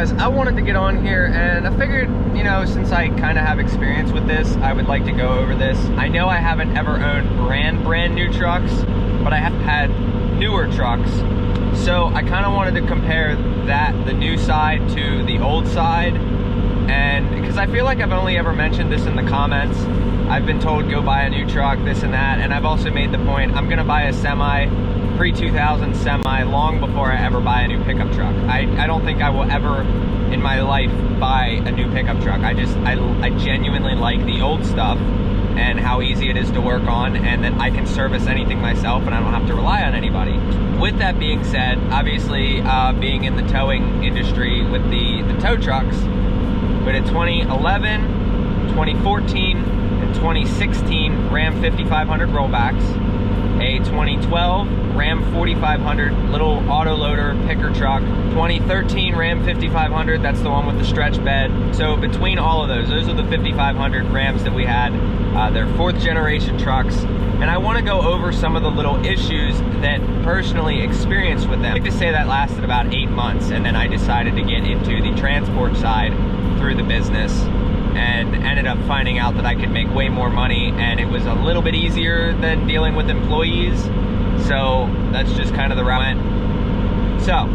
guys, I wanted to get on here and I figured, you know, since I kind of have experience with this, I would like to go over this. I know I haven't ever owned brand new trucks, but I have had newer trucks. So I kind of wanted to compare the new side to the old side. And because I feel like I've only ever mentioned this in the comments, I've been told go buy a new truck, this and that. And I've also made the point, I'm gonna buy a semi, pre-2000 semi, long before I ever buy a new pickup truck. I don't think I will ever in my life buy a new pickup truck. I genuinely like the old stuff and how easy it is to work on, and that I can service anything myself and I don't have to rely on anybody. With that being said, obviously being in the towing industry with the tow trucks, with a 2011, 2014, and 2016 Ram 5500 rollbacks, a 2012 Ram 4500 little autoloader picker truck, 2013 Ram 5500, that's the one with the stretch bed. So between all of those are the 5500 Rams that we had. They're 4th generation trucks, and I want to go over some of the little issues that personally experienced with them. I like to say that lasted about 8 months, and then I decided to get into the transport side through the business, and ended up finding out that I could make way more money, and it was a little bit easier than dealing with employees. So that's just kind of the route I went. So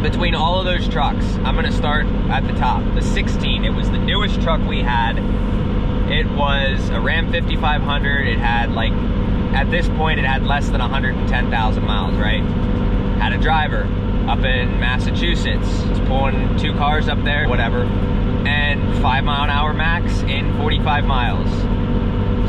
between all of those trucks, I'm going to start at the top. The 16, it was the newest truck we had. It was a Ram 5500. It had, like, at this point it had less than 110,000 miles, right? Had a driver up in Massachusetts. Was pulling 2 cars up there, whatever, and 5 mile an hour max in 45 miles.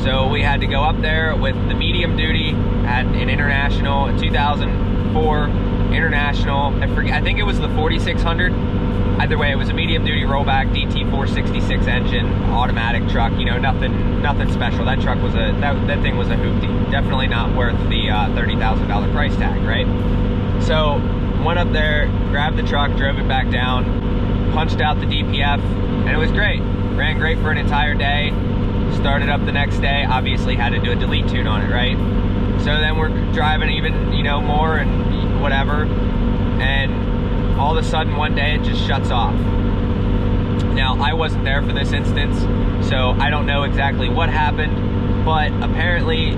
So we had to go up there with the medium duty, had an international, a 2004 international, I think it was the 4600. Either way, it was a medium duty rollback DT 466 engine, automatic truck, you know, nothing special. That truck was that thing was a hoopty. Definitely not worth the $30,000 price tag, right? So went up there, grabbed the truck, drove it back down, punched out the DPF, and it was great. Ran great for an entire day. Started up the next day, obviously had to do a delete tune on it, right? So then we're driving even, you know, more and whatever, and all of a sudden one day it just shuts off. Now, I wasn't there for this instance, so I don't know exactly what happened, but apparently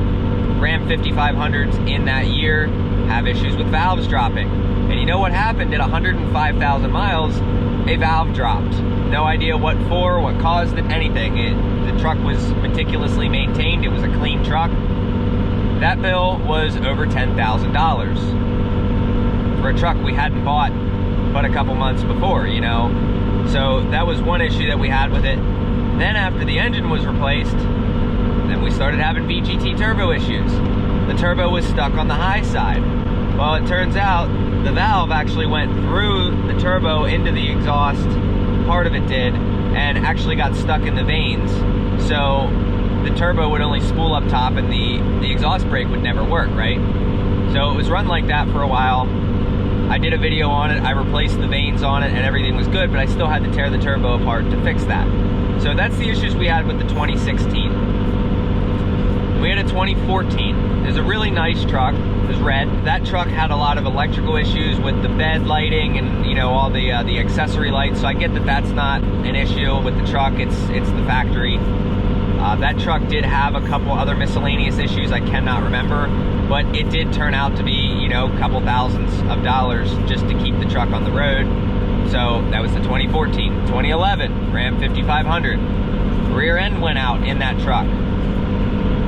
Ram 5500s in that year have issues with valves dropping. And you know what happened? At 105,000 miles, a valve dropped. No idea what for, what caused it, anything. The truck was meticulously maintained. It was a clean truck. That bill was over $10,000 for a truck we hadn't bought but a couple months before, you know. So that was one issue that we had with it. Then after the engine was replaced, then we started having Bgt Turbo issues. The turbo was stuck on the high side. Well, it turns out the valve actually went through the turbo into the exhaust, part of it did, and actually got stuck in the vanes. So the turbo would only spool up top and the exhaust brake would never work, right? So it was run like that for a while. I did a video on it, I replaced the vanes on it, and everything was good, but I still had to tear the turbo apart to fix that. So that's the issues we had with the 2016. We had a 2014. It was a really nice truck. It was red. That truck had a lot of electrical issues with the bed lighting and, you know, all the accessory lights. So I get that that's not an issue with the truck. It's the factory. That truck did have a couple other miscellaneous issues I cannot remember, but it did turn out to be, you know, a couple thousands of dollars just to keep the truck on the road. So that was the 2014. 2011 Ram 5500. Rear end went out in that truck.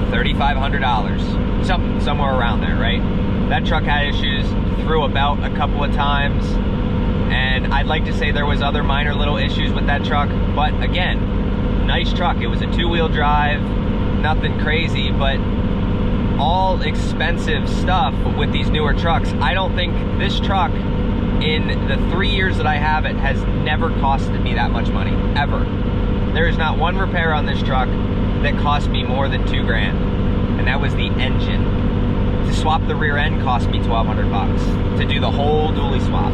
$3,500. Somewhere around there, right? That truck had issues, threw a belt a couple of times, and I'd like to say there was other minor little issues with that truck, but again, nice truck. It was a 2-wheel drive, nothing crazy, but all expensive stuff with these newer trucks. I don't think this truck, in the 3 years that I have it, has never costed me that much money, ever. There is not one repair on this truck that cost me more than $2 grand. And that was the engine. To swap the rear end cost me $1,200 bucks. To do the whole dually swap.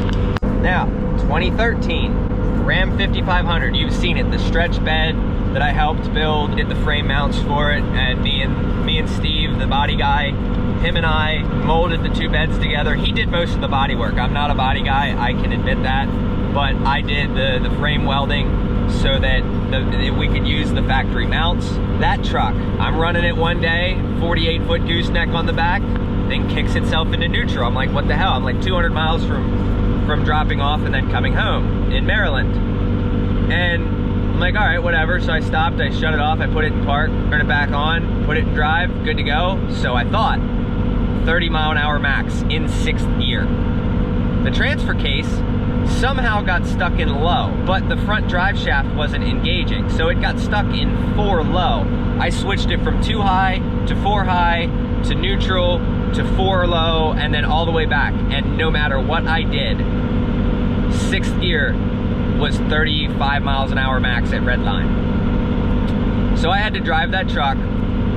Now, 2013 Ram 5500. You've seen it, the stretch bed that I helped build, did the frame mounts for it, and me and Steve, the body guy, him and I molded the two beds together. He did most of the body work. I'm not a body guy, I can admit that. but I did the frame welding so that we could use the factory mounts. That truck, I'm running it one day, 48-foot gooseneck on the back, then kicks itself into neutral. I'm like, what the hell? I'm like 200 miles from dropping off and then coming home in Maryland. And I'm like, all right, whatever. So I stopped, I shut it off, I put it in park, turn it back on, put it in drive, good to go. So I thought, 30-mile-an-hour max in 6th gear. The transfer case somehow got stuck in low, but the front drive shaft wasn't engaging, so it got stuck in 4 low. I switched it from 2 high to 4 high to neutral to 4 low, and then all the way back. And no matter what I did, 6th gear was 35 miles an hour max at redline. So I had to drive that truck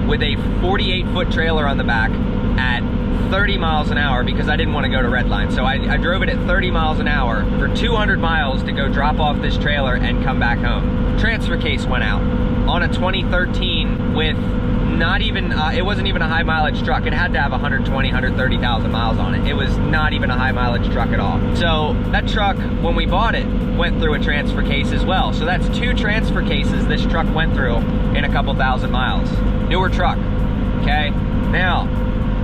with a 48-foot trailer on the back at 30 miles an hour because I didn't want to go to redline. So I drove it at 30 miles an hour for 200 miles to go drop off this trailer and come back home. Transfer case went out on a 2013 with not even, it wasn't even a high mileage truck. It had to have 120, 130,000 miles on it. It was not even a high mileage truck at all. So that truck, when we bought it, went through a transfer case as well. So that's 2 transfer cases this truck went through in a couple thousand miles. Newer truck, okay? Now,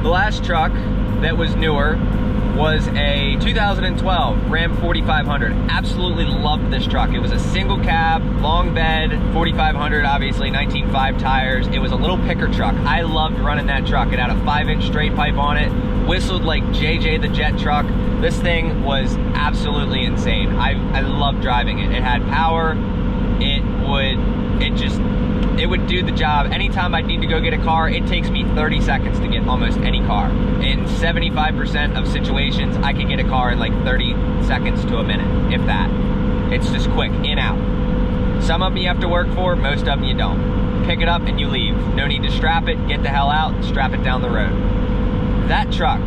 the last truck that was newer was a 2012 Ram 4500. Absolutely loved this truck. It was a single cab, long bed, 4500, obviously, 19.5 tires. It was a little picker truck. I loved running that truck. It had a 5-inch straight pipe on it, whistled like JJ the Jet truck. This thing was absolutely insane. I loved driving it. It had power. It would do the job. Anytime I need to go get a car, it takes me 30 seconds to get almost any car. In 75% of situations, I can get a car in like 30 seconds to a minute, if that. It's just quick, in, out. Some of them you have to work for, most of them you don't. Pick it up and you leave. No need to strap it, get the hell out, strap it down the road. That truck,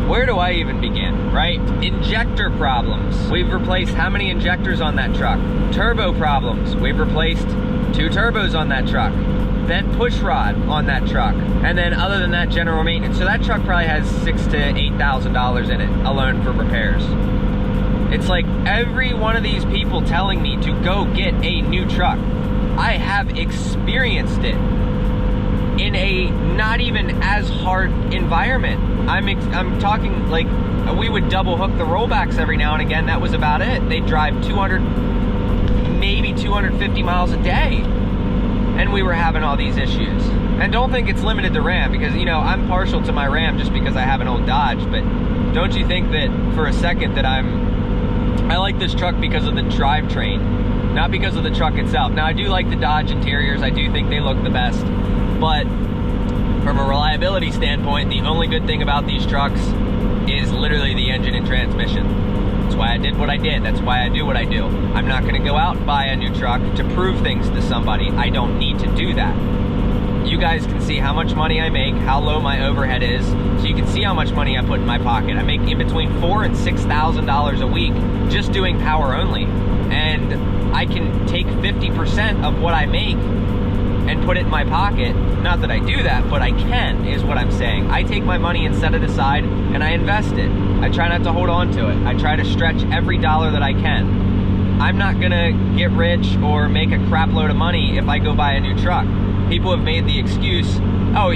where do I even begin, right? Injector problems. We've replaced how many injectors on that truck? Turbo problems. We've replaced 2 turbos on that truck. Bent push rod on that truck. And then other than that, general maintenance. So that truck probably has $6,000 to $8,000 in it alone for repairs. It's like every one of these people telling me to go get a new truck. I have experienced it in a not even as hard environment. I'm talking like we would double hook the rollbacks every now and again. That was about it. They'd drive 200, maybe 250 miles a day. And we were having all these issues. And don't think it's limited to Ram because, you know, I'm partial to my Ram just because I have an old Dodge. But don't you think that for a second that I like this truck because of the drivetrain, not because of the truck itself. Now, I do like the Dodge interiors. I do think they look the best. But from a reliability standpoint, the only good thing about these trucks is literally the engine and transmission. That's why I did what I did. That's why I do what I do. I'm not going to go out and buy a new truck to prove things to somebody. I don't need to do that. You guys can see how much money I make, how low my overhead is, so you can see how much money I put in my pocket. I make in between $4,000 and $6,000 a week just doing power only. And I can take 50% of what I make and put it in my pocket. Not that I do that, but I can, is what I'm saying. I take my money and set it aside, and I invest it. I try not to hold on to it. I try to stretch every dollar that I can. I'm not gonna get rich or make a crap load of money if I go buy a new truck. People have made the excuse, oh,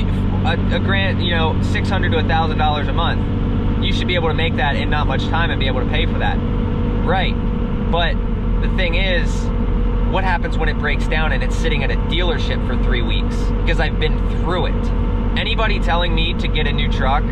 a grand, you know, $600 to $1,000 a month. You should be able to make that in not much time and be able to pay for that. Right, but the thing is, what happens when it breaks down and it's sitting at a dealership for 3 weeks? Because I've been through it. Anybody telling me to get a new truck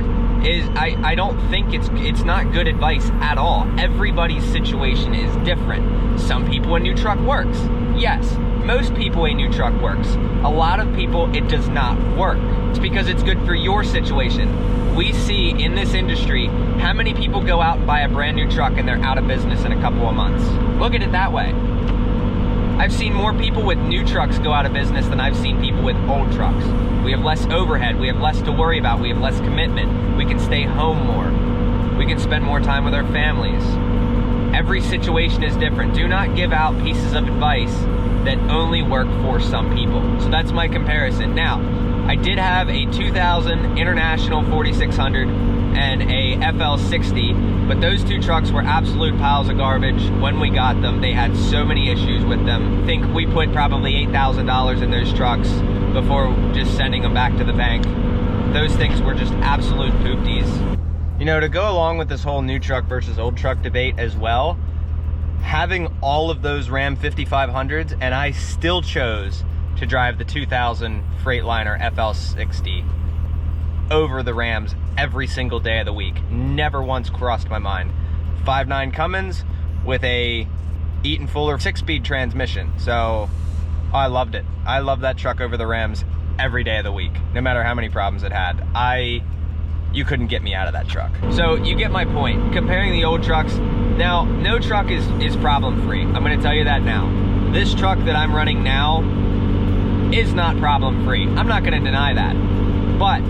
is, I don't think it's not good advice at all. Everybody's situation is different. Some people a new truck works. Yes, most people a new truck works. A lot of people it does not work. It's because it's good for your situation. We see in this industry how many people go out and buy a brand new truck and they're out of business in a couple of months. Look at it that way. I've seen more people with new trucks go out of business than I've seen people with old trucks. We have less overhead, we have less to worry about, we have less commitment, we can stay home more, we can spend more time with our families. Every situation is different. Do not give out pieces of advice that only work for some people. So that's my comparison. Now, I did have a 2000 International 4600 and a FL60, but those two trucks were absolute piles of garbage when we got them. They had so many issues with them. I think we put probably $8,000 in those trucks before just sending them back to the bank. Those things were just absolute poopties. You know, to go along with this whole new truck versus old truck debate as well, having all of those Ram 5500s, and I still chose to drive the 2000 Freightliner FL60 over the Rams every single day of the week. Never once crossed my mind. 5.9 Cummins with a Eaton Fuller 6-speed transmission. So I loved it. I loved that truck over the Rams every day of the week, no matter how many problems it had. You couldn't get me out of that truck. So you get my point. Comparing the old trucks, now no truck is problem free. I'm gonna tell you that now. This truck that I'm running now is not problem free. I'm not gonna deny that. But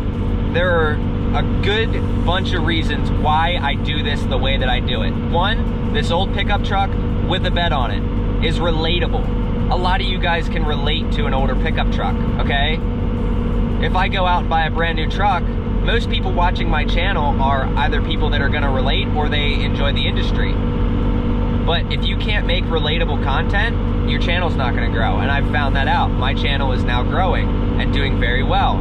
there are a good bunch of reasons why I do this the way that I do it. One, this old pickup truck with a bed on it is relatable. A lot of you guys can relate to an older pickup truck, okay? If I go out and buy a brand new truck, most people watching my channel are either people that are gonna relate or they enjoy the industry. But if you can't make relatable content, your channel's not gonna grow. And I've found that out. My channel is now growing and doing very well.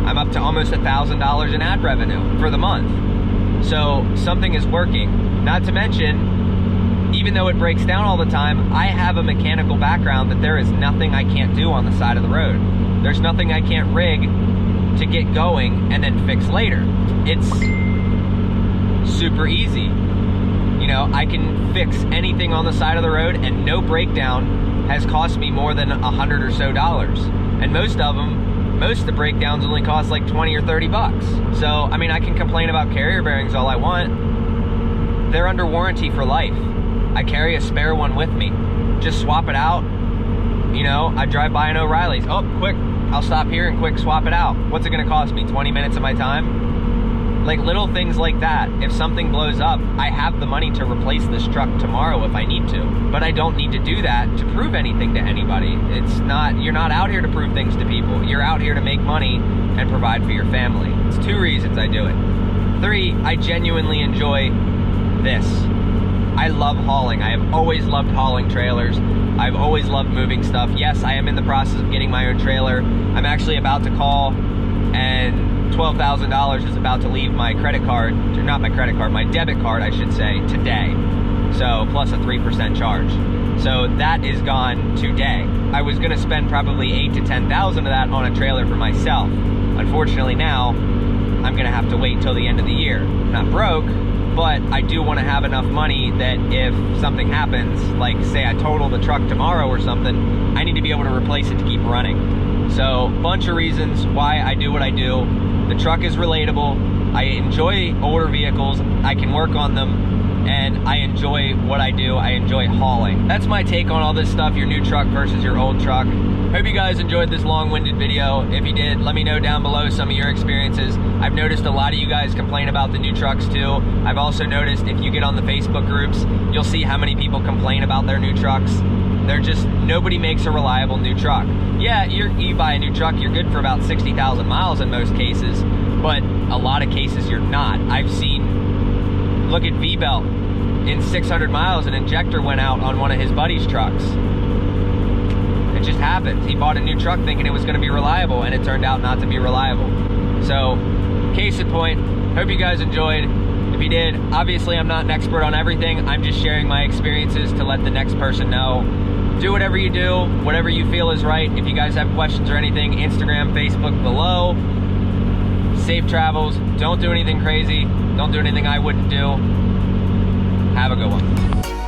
I'm up to almost $1,000 in ad revenue for the month. So something is working. Not to mention, even though it breaks down all the time, I have a mechanical background that there is nothing I can't do on the side of the road. There's nothing I can't rig to get going and then fix later. It's super easy. You know, I can fix anything on the side of the road, and no breakdown has cost me more than $100 or so. And most of the breakdowns only cost like 20 or 30 bucks. So, I mean, I can complain about carrier bearings all I want. They're under warranty for life. I carry a spare one with me. Just swap it out. You know, I drive by an O'Reilly's. Oh, quick, I'll stop here and quick swap it out. What's it gonna cost me? 20 minutes of my time? Like little things like that. If something blows up, I have the money to replace this truck tomorrow if I need to. But I don't need to do that to prove anything to anybody. You're not out here to prove things to people. You're out here to make money and provide for your family. It's 2 reasons I do it. 3, I genuinely enjoy this. I love hauling. I have always loved hauling trailers. I've always loved moving stuff. Yes, I am in the process of getting my own trailer. I'm actually about to call, and $12,000 is about to leave my credit card, or not my credit card, my debit card, I should say, today. So, plus a 3% charge. So that is gone today. I was gonna spend probably $8,000 to $10,000 of that on a trailer for myself. Unfortunately now, I'm gonna have to wait till the end of the year. I'm not broke, but I do want to have enough money that if something happens, like say I total the truck tomorrow or something, I need to be able to replace it to keep running. So, bunch of reasons why I do what I do. The truck is relatable. I enjoy older vehicles. I can work on them, and I enjoy what I do. I enjoy hauling. That's my take on all this stuff, your new truck versus your old truck. Hope you guys enjoyed this long-winded video. If you did, let me know down below some of your experiences. I've noticed a lot of you guys complain about the new trucks too. I've also noticed if you get on the Facebook groups, you'll see how many people complain about their new trucks. They're just, nobody makes a reliable new truck. Yeah, you buy a new truck, you're good for about 60,000 miles in most cases, but a lot of cases you're not. I've seen, look at V-Belt. In 600 miles, an injector went out on one of his buddy's trucks. It just happens. He bought a new truck thinking it was going to be reliable, and it turned out not to be reliable. So, case in point, hope you guys enjoyed. If you did, obviously I'm not an expert on everything. I'm just sharing my experiences to let the next person know. Do whatever you do, whatever you feel is right. If you guys have questions or anything, Instagram, Facebook below. Safe travels. Don't do anything crazy. Don't do anything I wouldn't do. Have a good one.